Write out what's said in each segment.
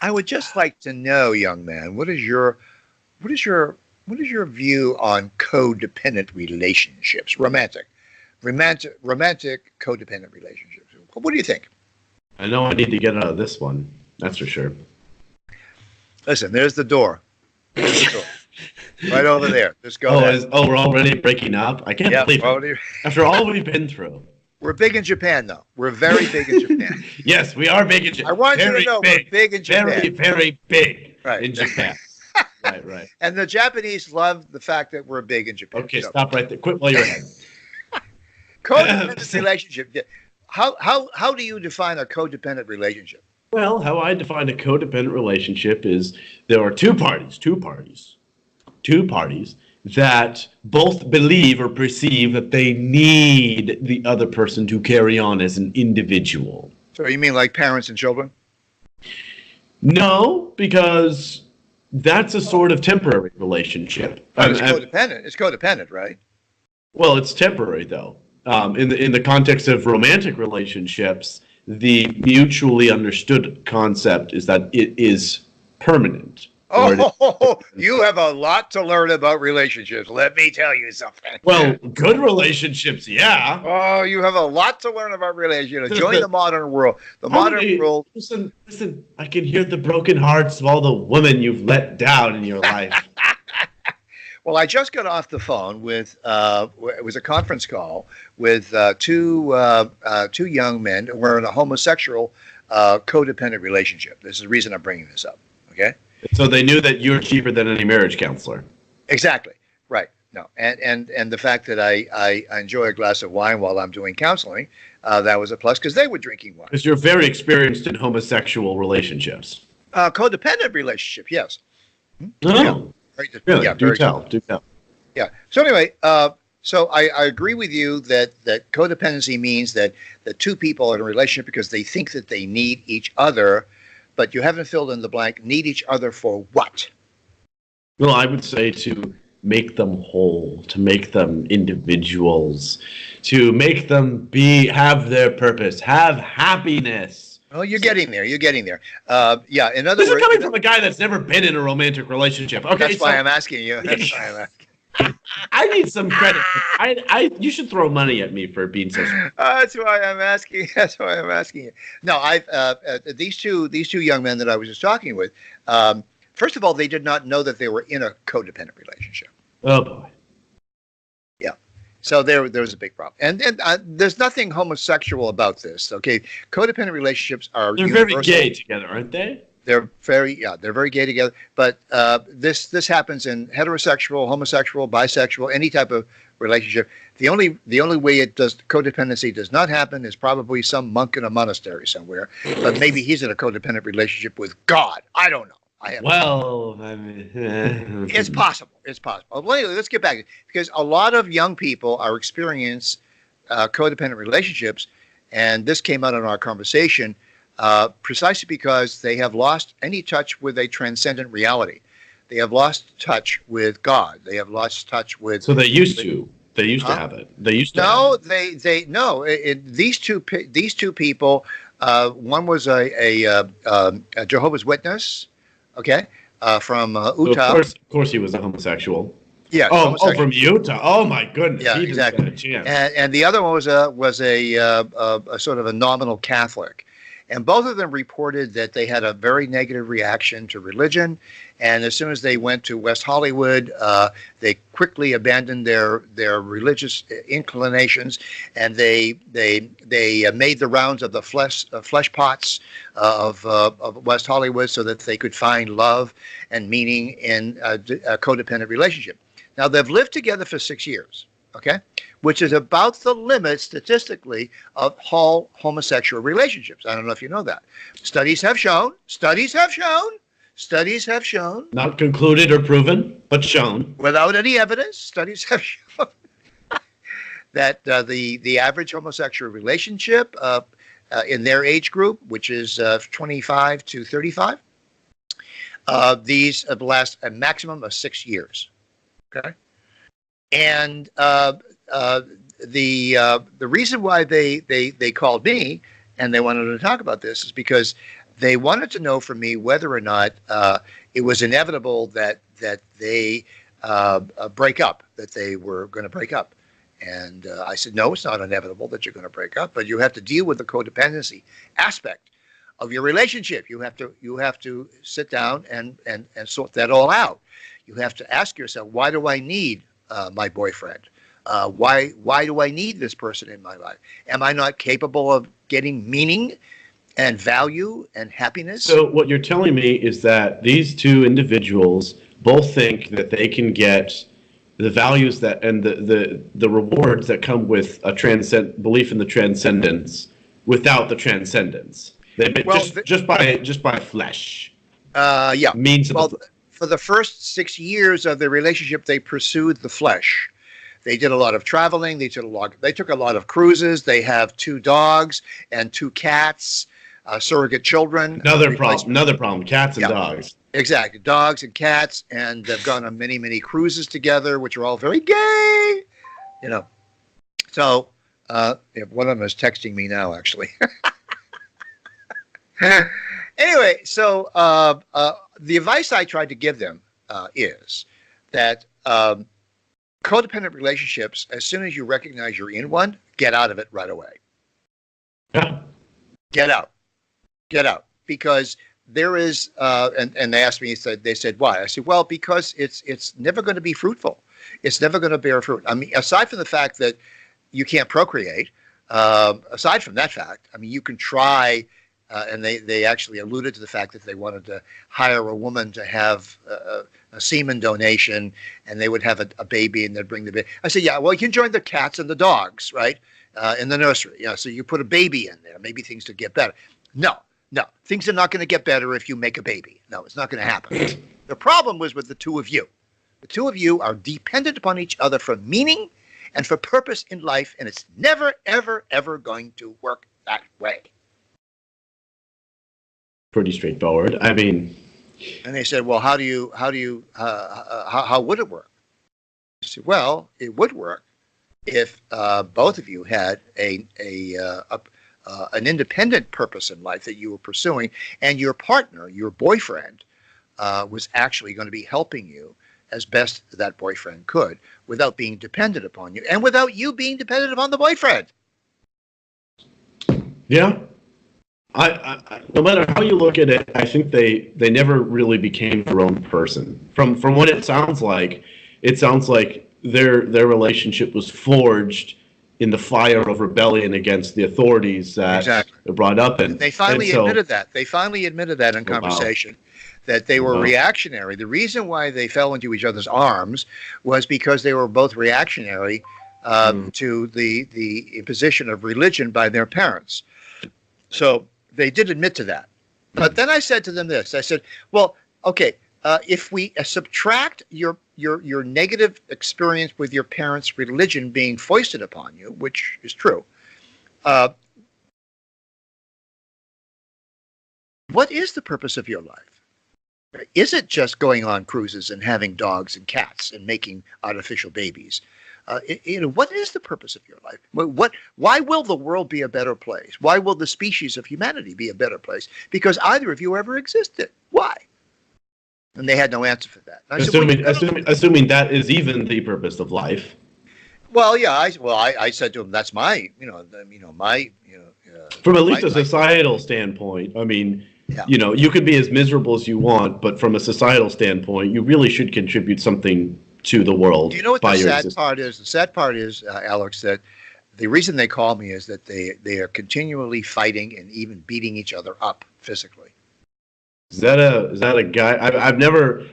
I would just like to know, young man, what is your what is your view on codependent relationships, romantic codependent relationships? What do you think? I know I need to get out of this one. That's for sure. Listen, there's the door. There's the door. Right over there. Just go Oh, there. we're already breaking up? I can't Yeah, believe it. already. After all we've been through. We're big in Japan, though. We're very big in Japan. Yes, we are big in Japan. I want you to know we're big in Japan. Very, very big Right. in Japan. Right. And the Japanese love the fact that we're big in Japan. Okay, So, stop right there. Quit while you're ahead. codependent relationship. How do you define a codependent relationship? Well, how I define a codependent relationship is there are two parties that both believe or perceive that they need the other person to carry on as an individual. So you mean like parents and children? No, because that's a sort of temporary relationship. It's codependent. It's codependent, right? Well, it's temporary though. In the context of romantic relationships, the mutually understood concept is that it is permanent. Oh, you have a lot to learn about relationships. Let me tell you something. Well, good relationships, yeah. Oh, you have a lot to learn about relationships. Join the modern world. The modern world. Listen, I can hear the broken hearts of all the women you've let down in your life. Well, I just got off the phone with it was a conference call with two young men who were in a homosexual codependent relationship. This is the reason I'm bringing this up. Okay. So they knew that you're cheaper than any marriage counselor. Exactly. Right. No. And the fact that I enjoy a glass of wine while I'm doing counseling, that was a plus because they were drinking wine. Because you're very experienced in homosexual relationships. Codependent relationship. Yes. No. Really? Yeah, do tell. Yeah. So anyway, so I agree with you that codependency means that the two people are in a relationship because they think that they need each other, but you haven't filled in the blank. Need each other for what? Well, I would say to make them whole, to make them individuals, to make them have their purpose, have happiness. Oh, you're getting there. You're getting there. Yeah. In other This words, is coming from a guy that's never been in a romantic relationship. Okay, that's why I'm asking you. That's why I'm asking. I need some credit. You should throw money at me for being so. That's why I'm asking. That's why I'm asking you. No, these two young men that I was just talking with. First of all, they did not know that they were in a codependent relationship. Oh boy. Yeah. So there was a big problem, and there's nothing homosexual about this. Okay, codependent relationships are they're universal. very gay together, aren't they? They're very gay together. But this happens in heterosexual, homosexual, bisexual, any type of relationship. The only way codependency does not happen is probably some monk in a monastery somewhere. But maybe he's in a codependent relationship with God. I don't know. It's possible. It's possible. Well, anyway, let's get back because a lot of young people are experiencing codependent relationships, and this came out in our conversation. Precisely because they have lost any touch with a transcendent reality. They have lost touch with God. They have lost touch with. So they used to. They used to have it. They used to. No, no. These two people. One was a Jehovah's Witness. Okay, from Utah. So of course, he was a homosexual. Yeah. Oh, from Utah. Oh my goodness. Yeah, exactly. And the other one was a sort of a nominal Catholic. And both of them reported that they had a very negative reaction to religion. And as soon as they went to West Hollywood, they quickly abandoned their religious inclinations, and they made the rounds of the flesh pots of West Hollywood so that they could find love and meaning in a codependent relationship. Now they've lived together for 6 years. Okay, which is about the limit statistically of all homosexual relationships. I don't know if you know that. Studies have shown. Not concluded or proven, but shown. Without any evidence, studies have shown that the average homosexual relationship in their age group, which is 25 to 35, these last a maximum of 6 years. Okay. And the reason why they called me and they wanted to talk about this is because they wanted to know from me whether or not it was inevitable that they break up, that they were going to break up. And I said, no, it's not inevitable that you're going to break up, but you have to deal with the codependency aspect of your relationship. You have to sit down and sort that all out. You have to ask yourself, why do I need my boyfriend? Why do I need this person in my life? Am I not capable of getting meaning and value and happiness? So what you're telling me is that these two individuals both think that they can get the values that and the rewards that come with a belief in the transcendence without the transcendence. Just by flesh. Yeah. Means for the first 6 years of their relationship, they pursued the flesh. They did a lot of traveling. They took a lot of cruises. They have 2 dogs and 2 cats, surrogate children. Another problem. Cats and dogs. Exactly, dogs and cats, and they've gone on many, many cruises together, which are all very gay. So one of them is texting me now, actually. Anyway, so the advice I tried to give them is that codependent relationships, as soon as you recognize you're in one, get out of it right away. Yeah. Get out. Because there is, and they asked me, they said, why? I said, well, because it's never going to be fruitful. It's never going to bear fruit. I mean, aside from the fact that you can't procreate, aside from that fact, I mean, you can try, and they actually alluded to the fact that they wanted to hire a woman to have a semen donation, and they would have a baby, and they'd bring the baby. I said, yeah, well, you can join the cats and the dogs, right, in the nursery. So you put a baby in there. Maybe things will get better. No, things are not going to get better if you make a baby. No, it's not going to happen. The problem was with the two of you. The two of you are dependent upon each other for meaning and for purpose in life, and it's never, ever, ever going to work that way. Pretty straightforward. I mean, and they said, well, how would it work? I said, well, it would work if both of you had an independent purpose in life that you were pursuing, and your partner, your boyfriend, was actually going to be helping you as best that boyfriend could without being dependent upon you and without you being dependent upon the boyfriend. Yeah. I no matter how you look at it, I think they never really became their own person. From what it sounds like their relationship was forged in the fire of rebellion against the authorities that they're brought up in. They finally admitted that. They finally admitted that in conversation, that they were reactionary. The reason why they fell into each other's arms was because they were both reactionary to the imposition of religion by their parents. So they did admit to that. But then I said to them this. I said, well, okay, if we subtract your negative experience with your parents' religion being foisted upon you, which is true, what is the purpose of your life? Is it just going on cruises and having dogs and cats and making artificial babies? What is the purpose of your life? Why will the world be a better place? Why will the species of humanity be a better place? Because either of you ever existed. Why? And they had no answer for that. Assuming that is even the purpose of life. Well, yeah. I said to him, that's my. From at least a societal standpoint, I mean, you could be as miserable as you want, but from a societal standpoint, you really should contribute something to the world. Do you know what the sad part is? The sad part is, Alex, that the reason they call me is that they are continually fighting and even beating each other up physically. Is that a guy? I've never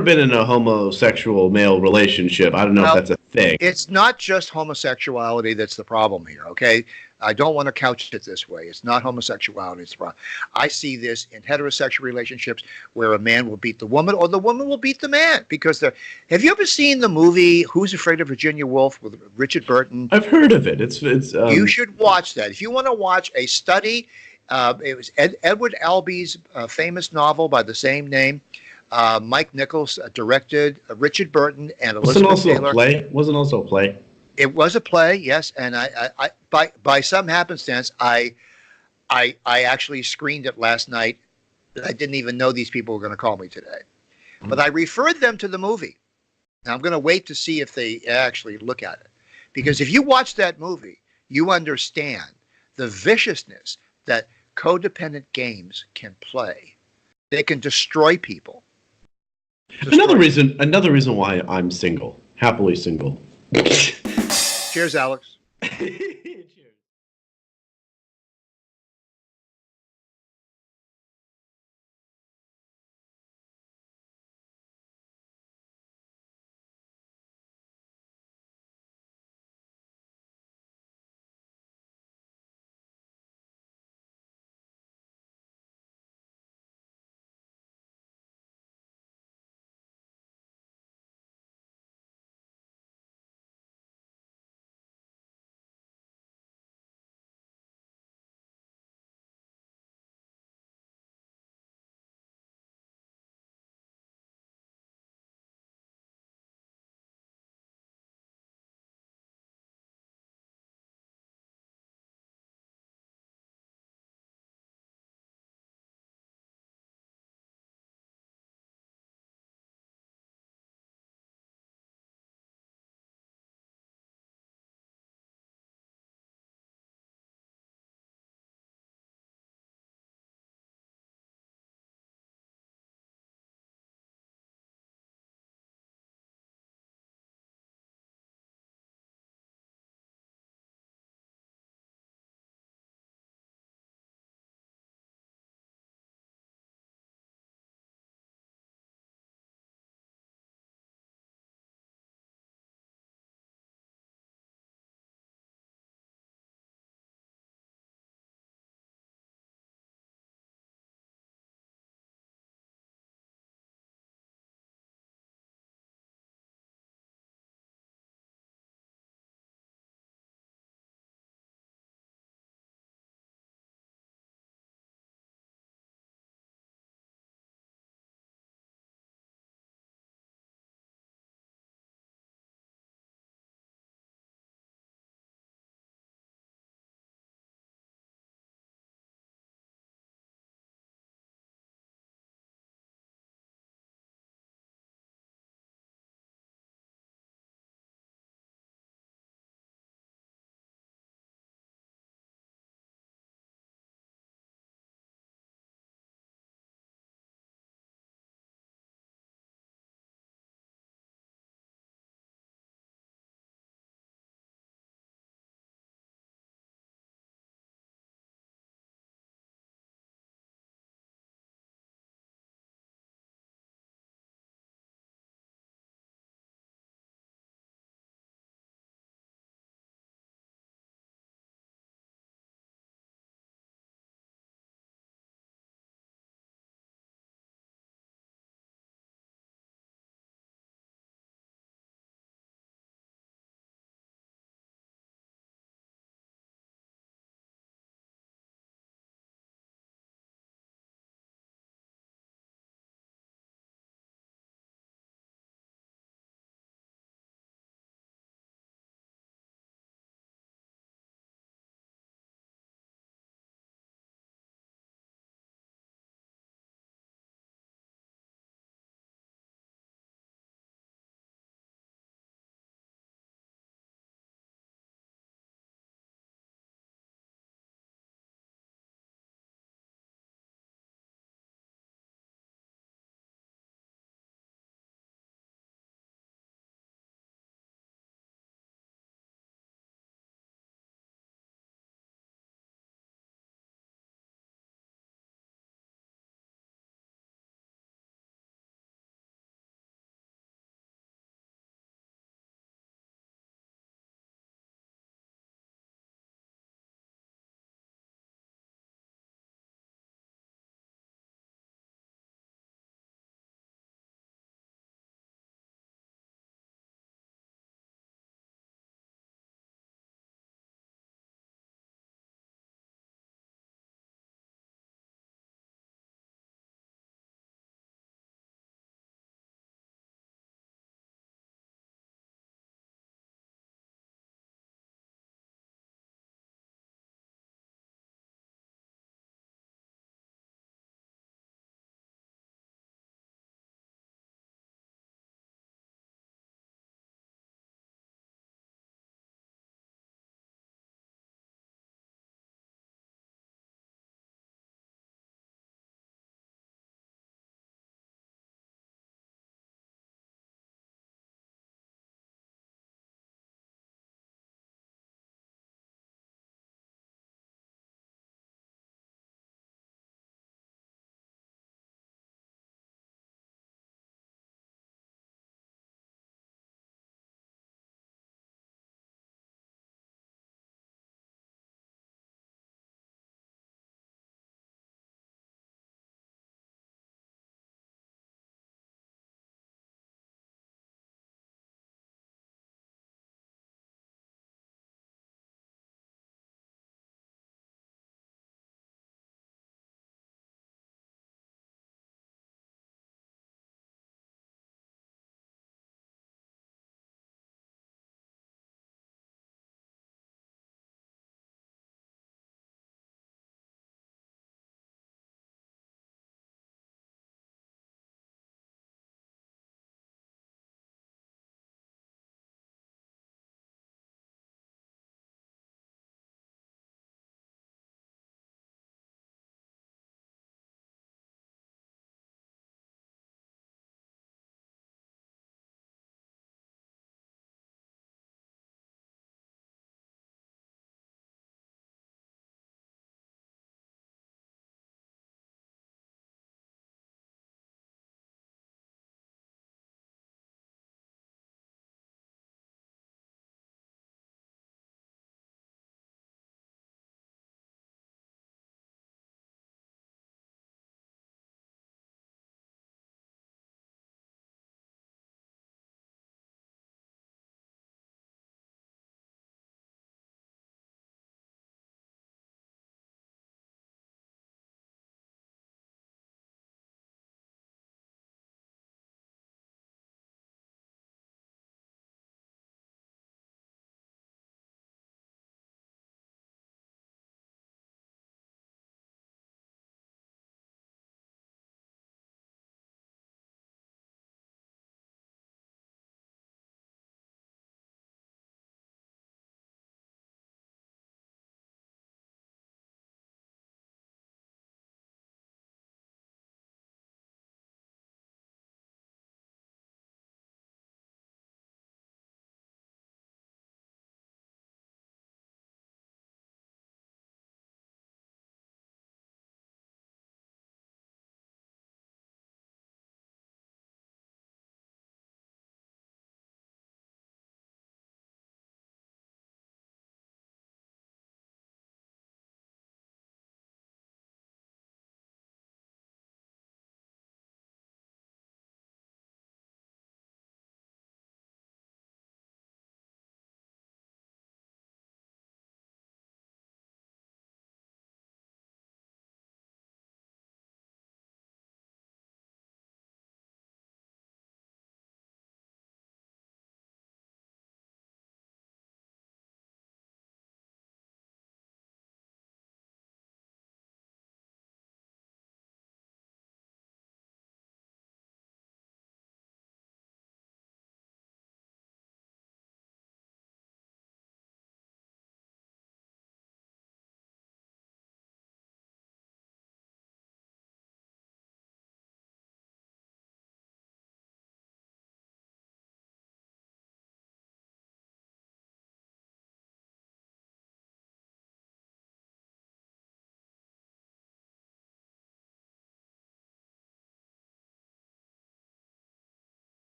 been in a homosexual male relationship. I don't know if that's a thing. It's not just homosexuality that's the problem here, okay? I don't want to couch it this way. It's not homosexuality that's the problem. I see this in heterosexual relationships where a man will beat the woman or the woman will beat the man because they're. Have you ever seen the movie Who's Afraid of Virginia Woolf with Richard Burton? I've heard of it. It's. You should watch that. If you want to watch a study. It was Edward Albee's famous novel by the same name. Mike Nichols directed, Richard Burton and Elizabeth Taylor. Wasn't also a play. It was a play, yes. And I by some happenstance, I I actually screened it last night. I didn't even know these people were going to call me today. But I referred them to the movie. Now I'm going to wait to see if they actually look at it. Because if you watch that movie, you understand the viciousness that codependent games can play. They can destroy people. Another reason why I'm single, happily single. Cheers, Alex.